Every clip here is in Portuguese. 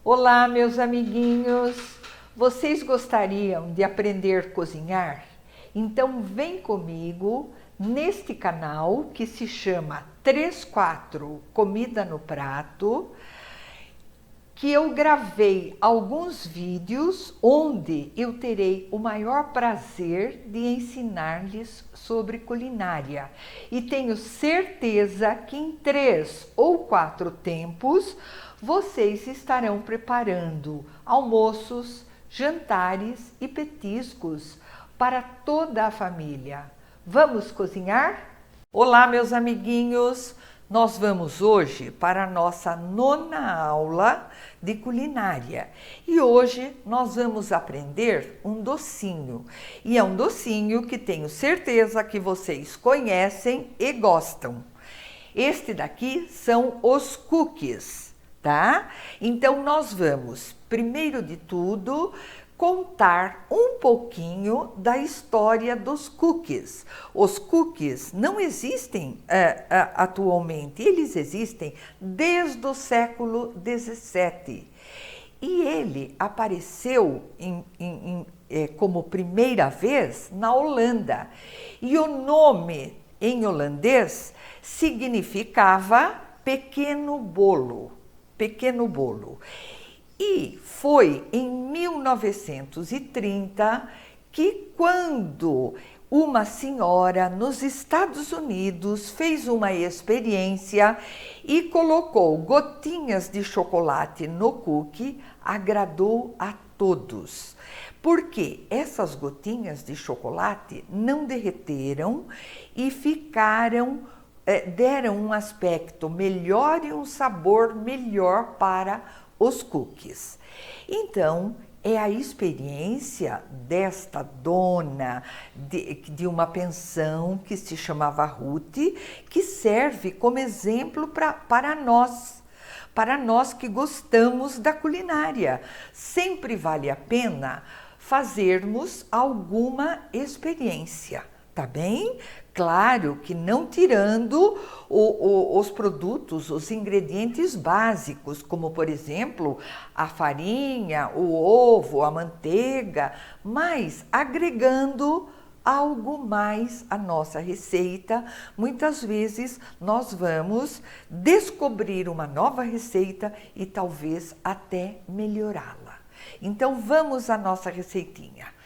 Olá, meus amiguinhos! Vocês gostariam de aprender a cozinhar? Então vem comigo neste canal que se chama 34 Comida no Prato, que eu gravei alguns vídeos onde eu terei o maior prazer de ensinar-lhes sobre culinária. E tenho certeza que em 3 ou 4 tempos vocês estarão preparando almoços, jantares e petiscos para toda a família. Vamos cozinhar? Olá, meus amiguinhos! Nós vamos hoje para a nossa 9ª aula de culinária e hoje nós vamos aprender um docinho. E é um docinho que tenho certeza que vocês conhecem e gostam. Este daqui são os cookies, tá? Então nós vamos, primeiro de tudo, contar um pouquinho da história dos cookies. Os cookies não existem atualmente, eles existem desde o século XVII. E ele apareceu como primeira vez na Holanda. E o nome em holandês significava pequeno bolo, pequeno bolo. E foi em 1930 que, quando uma senhora nos Estados Unidos fez uma experiência e colocou gotinhas de chocolate no cookie, agradou a todos. Porque essas gotinhas de chocolate não derreteram e deram um aspecto melhor e um sabor melhor para os cookies. Então, é a experiência desta dona de uma pensão que se chamava Ruth, que serve como exemplo para nós que gostamos da culinária. Sempre vale a pena fazermos alguma experiência, tá bem? Claro que não tirando os produtos, os ingredientes básicos, como por exemplo a farinha, o ovo, a manteiga, mas agregando algo mais à nossa receita. Muitas vezes nós vamos descobrir uma nova receita e talvez até melhorá-la. Então vamos à nossa receitinha.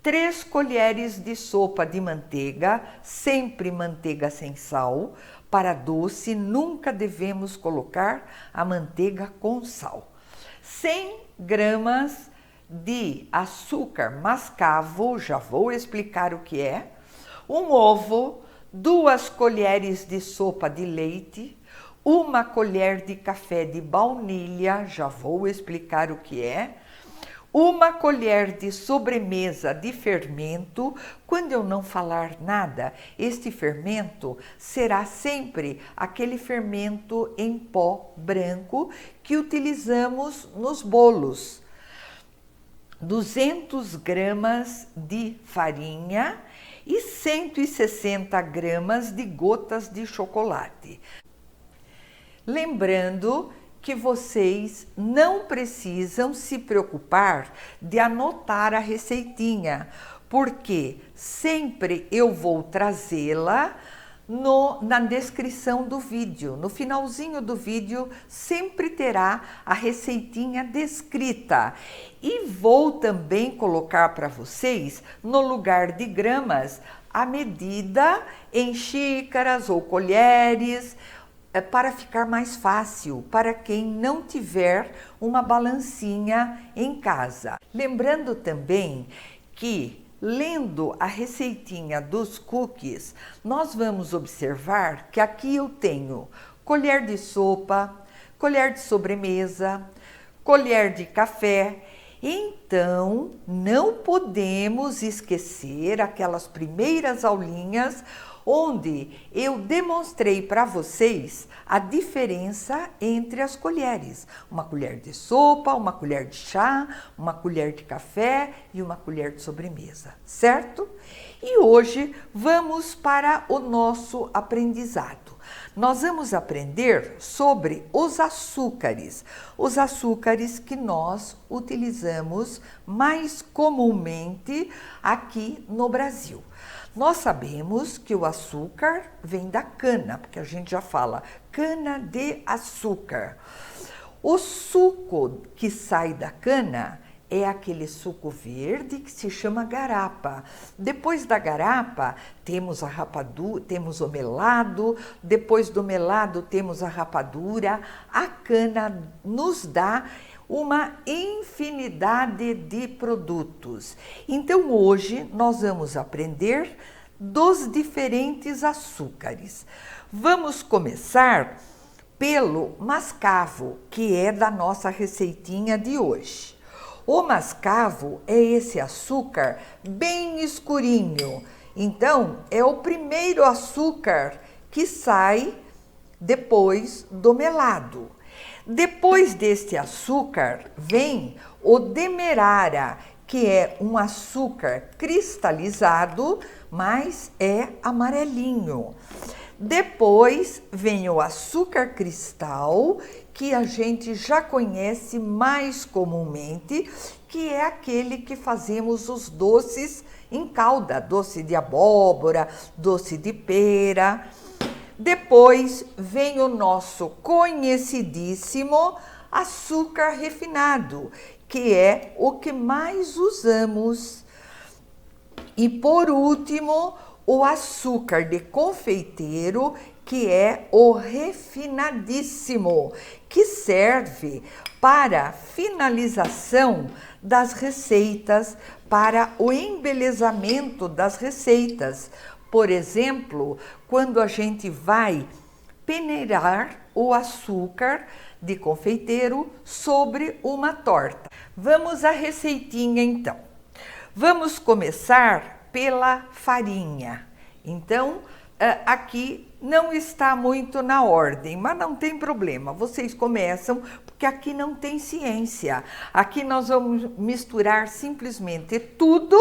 3 colheres de sopa de manteiga, sempre manteiga sem sal. Para doce, nunca devemos colocar a manteiga com sal. 100 gramas de açúcar mascavo, já vou explicar o que é. Um ovo, 2 colheres de sopa de leite, 1 colher de café de baunilha, já vou explicar o que é. 1 colher de sobremesa de fermento. Quando eu não falar nada, este fermento será sempre aquele fermento em pó branco que utilizamos nos bolos. 200 gramas de farinha e 160 gramas de gotas de chocolate. Lembrando que vocês não precisam se preocupar de anotar a receitinha, porque sempre eu vou trazê-la na descrição do vídeo. No finalzinho do vídeo sempre terá a receitinha descrita. E vou também colocar para vocês, no lugar de gramas, a medida em xícaras ou colheres, para ficar mais fácil para quem não tiver uma balancinha em casa. Lembrando também que, lendo a receitinha dos cookies, nós vamos observar que aqui eu tenho colher de sopa, colher de sobremesa, colher de café. Então, não podemos esquecer aquelas primeiras aulinhas onde eu demonstrei para vocês a diferença entre as colheres. 1 colher de sopa, 1 colher de chá, 1 colher de café e 1 colher de sobremesa, certo? E hoje vamos para o nosso aprendizado. Nós vamos aprender sobre os açúcares que nós utilizamos mais comumente aqui no Brasil. Nós sabemos que o açúcar vem da cana, porque a gente já fala cana de açúcar. O suco que sai da cana é aquele suco verde que se chama garapa. Depois da garapa, temos a rapadura, temos o melado, depois do melado temos a rapadura. A cana nos dá uma infinidade de produtos. Então hoje nós vamos aprender dos diferentes açúcares. Vamos começar pelo mascavo, que é da nossa receitinha de hoje. O mascavo é esse açúcar bem escurinho. Então, é o primeiro açúcar que sai depois do melado. Depois deste açúcar vem o demerara, que é um açúcar cristalizado, mas é amarelinho. Depois vem o açúcar cristal, que a gente já conhece mais comumente, que é aquele que fazemos os doces em calda, doce de abóbora, doce de pera. Depois vem o nosso conhecidíssimo açúcar refinado, que é o que mais usamos. E por último, o açúcar de confeiteiro, que é o refinadíssimo, que serve para finalização das receitas, para o embelezamento das receitas. Por exemplo, quando a gente vai peneirar o açúcar de confeiteiro sobre uma torta. Vamos à receitinha então. Vamos começar pela farinha. Então, aqui não está muito na ordem, mas não tem problema. Vocês começam, porque aqui não tem ciência. Aqui nós vamos misturar simplesmente tudo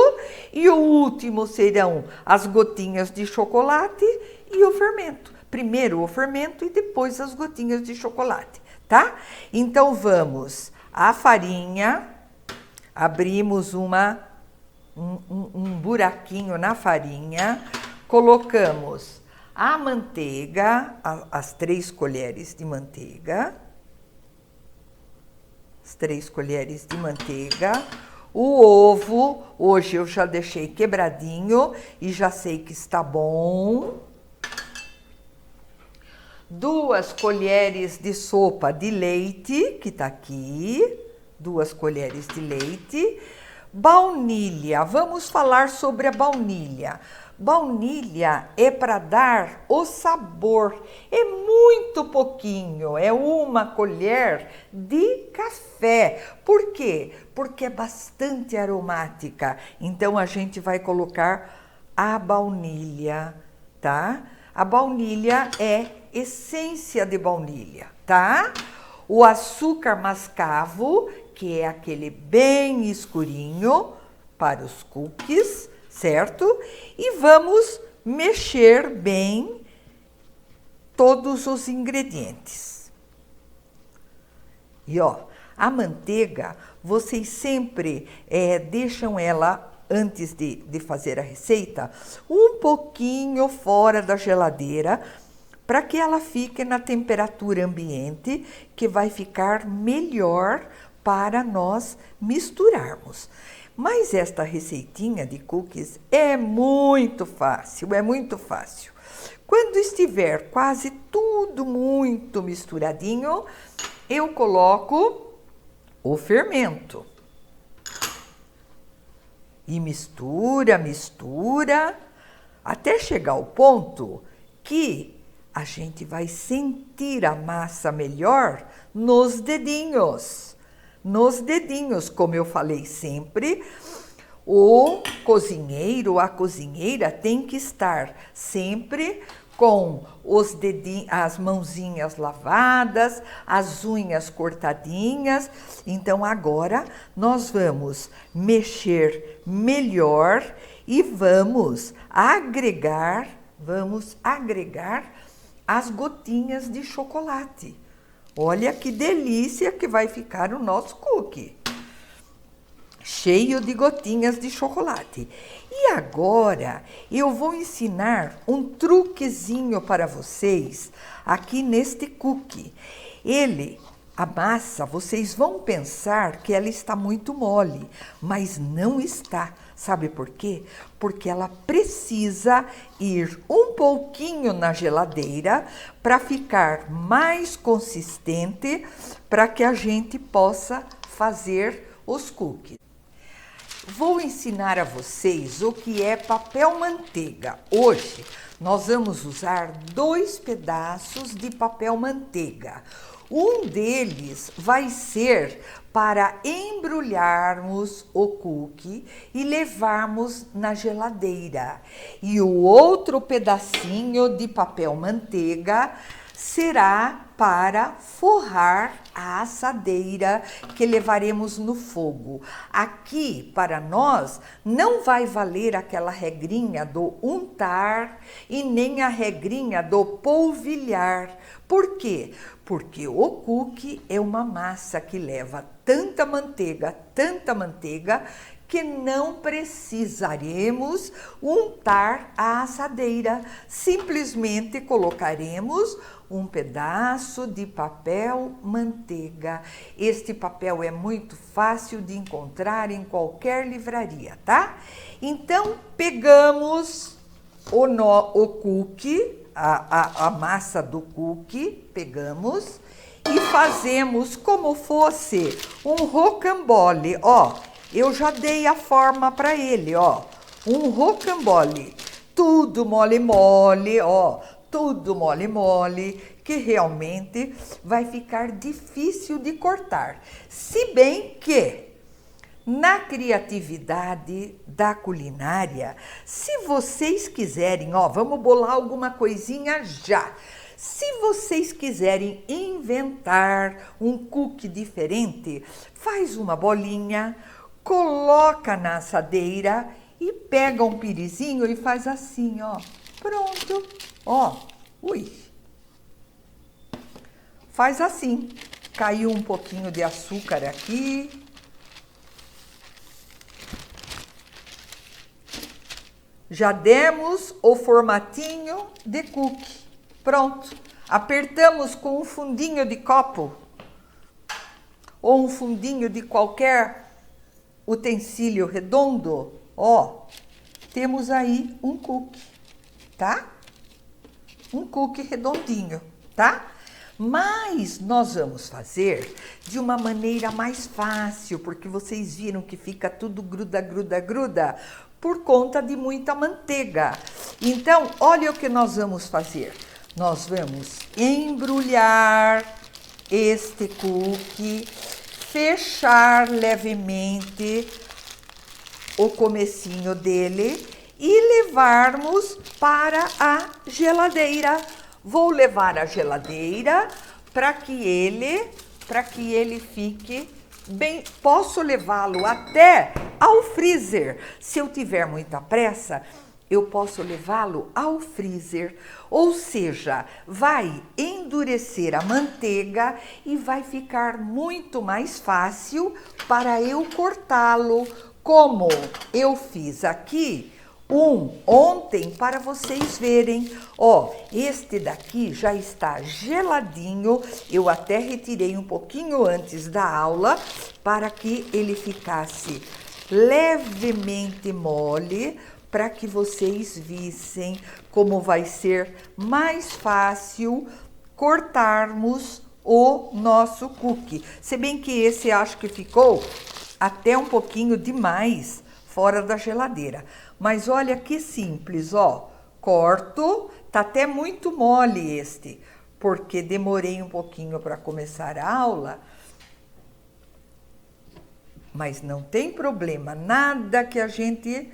e o último serão as gotinhas de chocolate e o fermento. Primeiro o fermento e depois as gotinhas de chocolate, tá? Então vamos à farinha, abrimos um buraquinho na farinha, colocamos a manteiga, as 3 colheres de manteiga, o ovo, hoje eu já deixei quebradinho e já sei que está bom, 2 colheres de sopa de leite, que está aqui, 2 colheres de leite, baunilha, vamos falar sobre a baunilha. Baunilha é para dar o sabor, é muito pouquinho, é 1 colher de café. Por quê? Porque é bastante aromática, então a gente vai colocar a baunilha, tá? A baunilha é essência de baunilha, tá? O açúcar mascavo, que é aquele bem escurinho para os cookies, certo? E vamos mexer bem todos os ingredientes. E ó, a manteiga, vocês sempre deixam ela, antes de fazer a receita, um pouquinho fora da geladeira, para que ela fique na temperatura ambiente, que vai ficar melhor para nós misturarmos. Mas esta receitinha de cookies é muito fácil, é muito fácil. Quando estiver quase tudo muito misturadinho, eu coloco o fermento. E mistura, mistura, até chegar ao ponto que a gente vai sentir a massa melhor nos dedinhos. Nos dedinhos, como eu falei sempre, o cozinheiro, a cozinheira tem que estar sempre com os dedinhos, as mãozinhas lavadas, as unhas cortadinhas. Então agora nós vamos mexer melhor e vamos agregar as gotinhas de chocolate. Olha que delícia que vai ficar o nosso cookie. Cheio de gotinhas de chocolate. E agora eu vou ensinar um truquezinho para vocês aqui neste cookie. A massa, vocês vão pensar que ela está muito mole, mas não está. Sabe por quê? Porque ela precisa ir um pouquinho na geladeira para ficar mais consistente, para que a gente possa fazer os cookies. Vou ensinar a vocês o que é papel manteiga. Hoje nós vamos usar 2 pedaços de papel manteiga. Um deles vai ser para embrulharmos o cookie e levarmos na geladeira. E o outro pedacinho de papel manteiga será para forrar a assadeira que levaremos no fogo. Aqui, para nós, não vai valer aquela regrinha do untar e nem a regrinha do polvilhar. Por quê? Porque o cookie é uma massa que leva tanta manteiga, que não precisaremos untar a assadeira. Simplesmente colocaremos um pedaço de papel manteiga. Este papel é muito fácil de encontrar em qualquer livraria, tá? Então, pegamos o cookie, a massa do cookie, pegamos e fazemos como fosse um rocambole, ó. Eu já dei a forma para ele, ó. Um rocambole, tudo mole, ó. Tudo mole, que realmente vai ficar difícil de cortar. Se bem que na criatividade da culinária, se vocês quiserem, ó, vamos bolar alguma coisinha já. Se vocês quiserem inventar um cookie diferente, faz uma bolinha, coloca na assadeira e pega um pirizinho e faz assim, ó. Pronto, ó. Ui. Faz assim. Caiu um pouquinho de açúcar aqui. Já demos o formatinho de cookie. Pronto. Apertamos com um fundinho de copo ou um fundinho de qualquer utensílio redondo. Ó, temos aí um cookie, tá? Um cookie redondinho, tá? Mas nós vamos fazer de uma maneira mais fácil, porque vocês viram que fica tudo gruda, por conta de muita manteiga. Então, olha o que nós vamos fazer. Nós vamos embrulhar este cookie, fechar levemente o comecinho dele e levarmos para a geladeira. Vou levar à geladeira para que ele fique bem. Posso levá-lo até ao freezer. Se eu tiver muita pressa, eu posso levá-lo ao freezer. Ou seja, vai endurecer a manteiga e vai ficar muito mais fácil para eu cortá-lo, como eu fiz aqui ontem para vocês verem. Ó, este daqui já está geladinho. Eu até retirei um pouquinho antes da aula para que ele ficasse levemente mole, para que vocês vissem como vai ser mais fácil cortarmos o nosso cookie. Se bem que esse acho que ficou até um pouquinho demais fora da geladeira. Mas olha que simples, ó. Corto, tá até muito mole este, porque demorei um pouquinho para começar a aula. Mas não tem problema, nada que a gente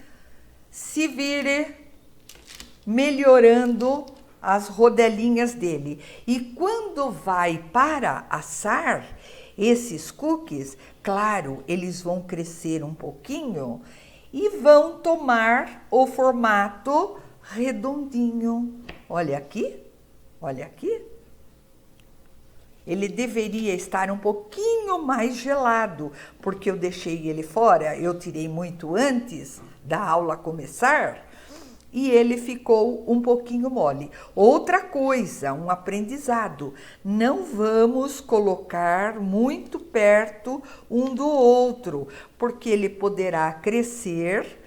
se vire melhorando as rodelinhas dele. E quando vai para assar esses cookies, claro, eles vão crescer um pouquinho e vão tomar o formato redondinho. Olha aqui, Olha aqui. Ele deveria estar um pouquinho mais gelado, porque eu deixei ele fora, eu tirei muito antes da aula começar, e ele ficou um pouquinho mole. Outra coisa, um aprendizado, não vamos colocar muito perto um do outro, porque ele poderá crescer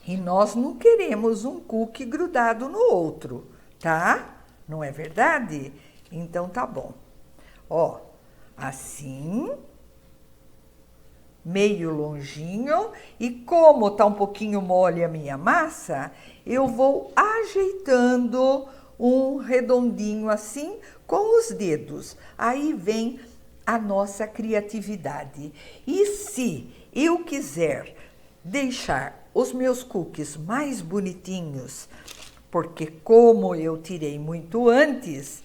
e nós não queremos um cookie grudado no outro, tá? Não é verdade? Então tá bom. Ó, assim, meio longinho, e como tá um pouquinho mole a minha massa, eu vou ajeitando um redondinho assim com os dedos. Aí vem a nossa criatividade. E se eu quiser deixar os meus cookies mais bonitinhos, porque como eu tirei muito antes,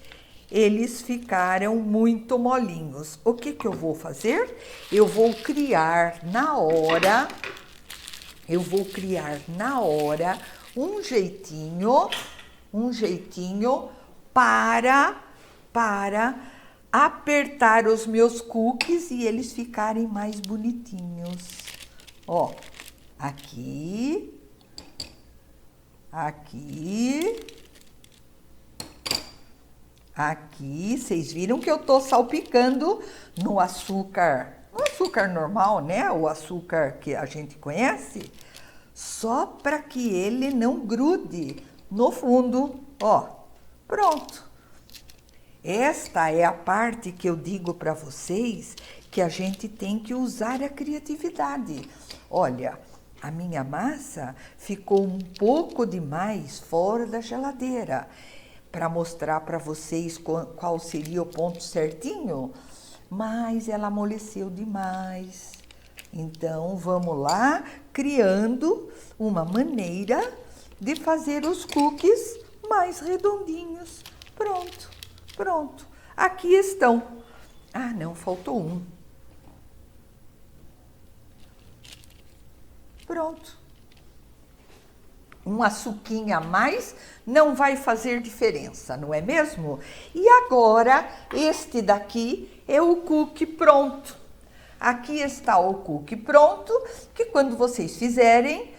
eles ficaram muito molinhos. O que que eu vou fazer? Eu vou criar na hora um jeitinho para apertar os meus cookies e eles ficarem mais bonitinhos. Ó, aqui, vocês viram que eu tô salpicando no açúcar normal, né? O açúcar que a gente conhece, só para que ele não grude no fundo. Ó, pronto. Esta é a parte que eu digo para vocês que a gente tem que usar a criatividade. Olha, a minha massa ficou um pouco demais fora da geladeira. Para mostrar para vocês qual seria o ponto certinho, mas ela amoleceu demais. Então, vamos lá, criando uma maneira de fazer os cookies mais redondinhos. Pronto. Aqui estão. Ah, não, faltou um. Pronto. Um açuquinha a mais não vai fazer diferença, não é mesmo? E agora, este daqui é o cookie pronto. Aqui está o cookie pronto, que quando vocês fizerem,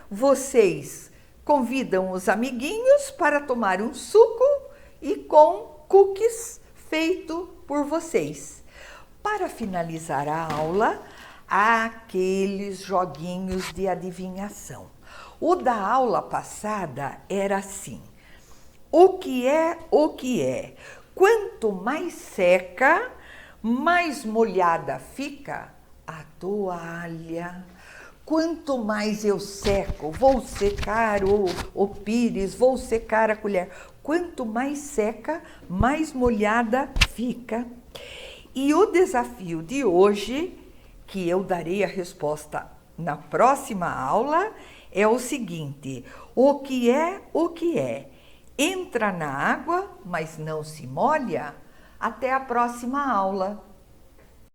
vocês convidam os amiguinhos para tomar um suco e com cookies feito por vocês. Para finalizar a aula, aqueles joguinhos de adivinhação. O da aula passada era assim: o que é o que é? Quanto mais seca, mais molhada fica a toalha. Quanto mais eu seco, vou secar o pires, vou secar a colher. Quanto mais seca, mais molhada fica. E o desafio de hoje, que eu darei a resposta na próxima aula, é o seguinte: o que é o que é? Entra na água, mas não se molha? Até a próxima aula.